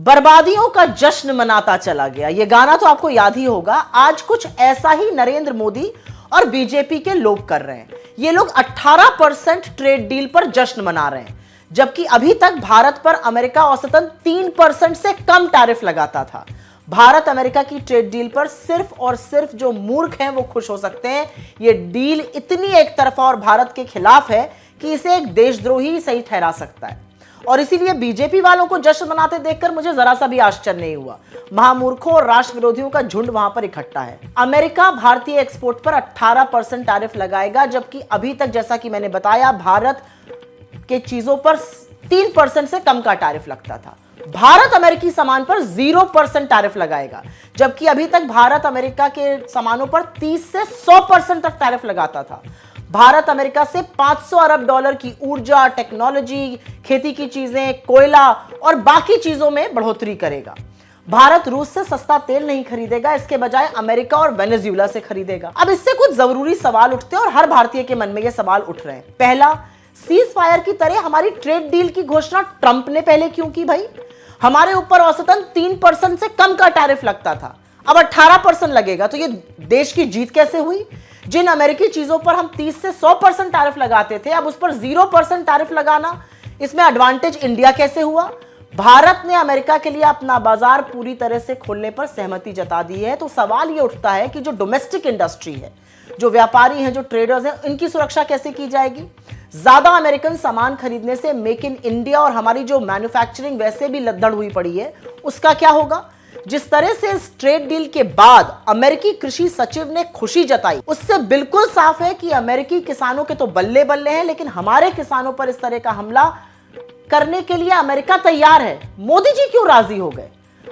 बर्बादियों का जश्न मनाता चला गया। यह गाना तो आपको याद ही होगा। आज कुछ ऐसा ही नरेंद्र मोदी और बीजेपी के लोग कर रहे हैं। ये लोग 18% ट्रेड डील पर जश्न मना रहे हैं, जबकि अभी तक भारत पर अमेरिका औसतन 3% से कम टैरिफ लगाता था। भारत अमेरिका की ट्रेड डील पर सिर्फ और सिर्फ जो मूर्ख हैं वो खुश हो सकते हैं। ये डील इतनी एक तरफा और भारत के खिलाफ है कि इसे एक देशद्रोही सही ठहरा सकता है, और इसीलिए बीजेपी वालों को जश्न मनाते देखकर मुझे जरा सा भी आश्चर्य नहीं हुआ। महामूर्खों और राष्ट्र विरोधियों का झुंड वहां पर इकट्ठा है। अमेरिका भारतीय एक्सपोर्ट पर 18% टैरिफ लगाएगा, जबकि अभी तक जैसा कि मैंने बताया भारत के चीजों पर 3% से कम का टैरिफ लगता था। भारत अमेरिकी सामान पर 0% टैरिफ लगाएगा, जबकि अभी तक भारत अमेरिका के सामानों पर 30 से 100% तक टैरिफ लगाता था। भारत अमेरिका से 500 अरब डॉलर की ऊर्जा, टेक्नोलॉजी, खेती की चीजें, कोयला और बाकी चीजों में बढ़ोतरी करेगा। भारत रूस से सस्ता तेल नहीं खरीदेगा, इसके बजाय अमेरिका और वेनेजुएला से खरीदेगा। अब इससे कुछ जरूरी सवाल उठते हैं और हर भारतीय के मन में ये सवाल उठ रहे हैं। पहला, सीज फायर की तरह हमारी ट्रेड डील की घोषणा ट्रंप ने पहले क्यों की भाई? हमारे ऊपर औसतन 3% से कम का टैरिफ लगता था, अब 18% लगेगा, तो ये देश की जीत कैसे हुई? जिन अमेरिकी चीजों पर हम 30 से 100% टैरिफ लगाते थे, अब उस पर 0% टैरिफ लगाना, इसमें एडवांटेज इंडिया कैसे हुआ? भारत ने अमेरिका के लिए अपना बाजार पूरी तरह से खोलने पर सहमति जता दी है। तो सवाल ये उठता है कि जो डोमेस्टिक इंडस्ट्री है, जो व्यापारी हैं, जो ट्रेडर्स हैं, इनकी सुरक्षा कैसे की जाएगी? ज्यादा अमेरिकन सामान खरीदने से मेक इन इंडिया और हमारी जो मैन्युफैक्चरिंग वैसे भी लद्दड़ हुई पड़ी है, उसका क्या होगा? जिस तरह से इस ट्रेड डील के बाद अमेरिकी कृषि सचिव ने खुशी जताई, उससे बिल्कुल साफ है कि अमेरिकी किसानों के तो बल्ले बल्ले हैं, लेकिन हमारे किसानों पर इस तरह का हमला करने के लिए अमेरिका तैयार है। मोदी जी क्यों राजी हो गए?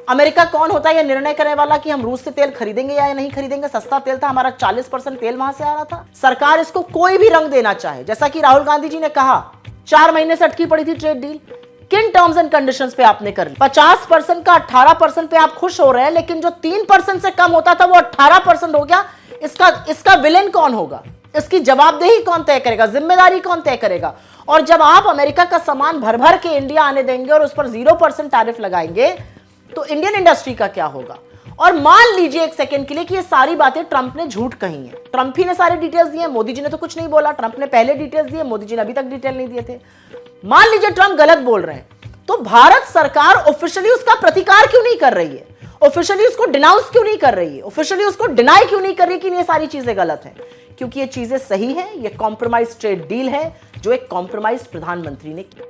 अमेरिका कौन होता है यह निर्णय करने वाला कि हम रूस से तेल खरीदेंगे या नहीं खरीदेंगे? सस्ता तेल था, हमारा 40% तेल वहां से आ रहा था। सरकार इसको कोई भी रंग देना चाहे, जैसा कि राहुल गांधी जी ने कहा, 4 महीने से अटकी पड़ी थी ट्रेड डील, किन टर्म्स एंड कंडीशंस पे आपने कर ली? 50% का 18% पे आप खुश हो रहे हैं, लेकिन जो 3% से कम होता था वो 18% हो गया। इसका विलेन कौन होगा? इसकी जवाबदेही कौन तय करेगा? जिम्मेदारी कौन तय करेगा? और जब आप अमेरिका का सामान भर भर के इंडिया आने देंगे और उस पर 0% टैरिफ लगाएंगे, तो इंडियन इंडस्ट्री का क्या होगा? और मान लीजिए एक सेकंड के लिए कि ये सारी बातें ट्रंप ने झूठ कही हैं। ट्रंप ही ने सारे डिटेल्स दिए, मोदी जी ने तो कुछ नहीं बोला। ट्रंप ने पहले डिटेल्स दिए, मोदी जी ने अभी तक डिटेल नहीं दिए थे। मान लीजिए ट्रंप गलत बोल रहे हैं, तो भारत सरकार ऑफिशियली उसका प्रतिकार क्यों नहीं कर रही है? ऑफिशियली उसको डिनाउंस क्यों नहीं कर रही है? ऑफिशियली उसको डिनाई क्यों नहीं कर रही कि ये सारी चीजें गलत हैं? क्योंकि ये चीजें सही हैं। ये कॉम्प्रोमाइज ट्रेड डील है जो एक कॉम्प्रोमाइज प्रधानमंत्री ने की।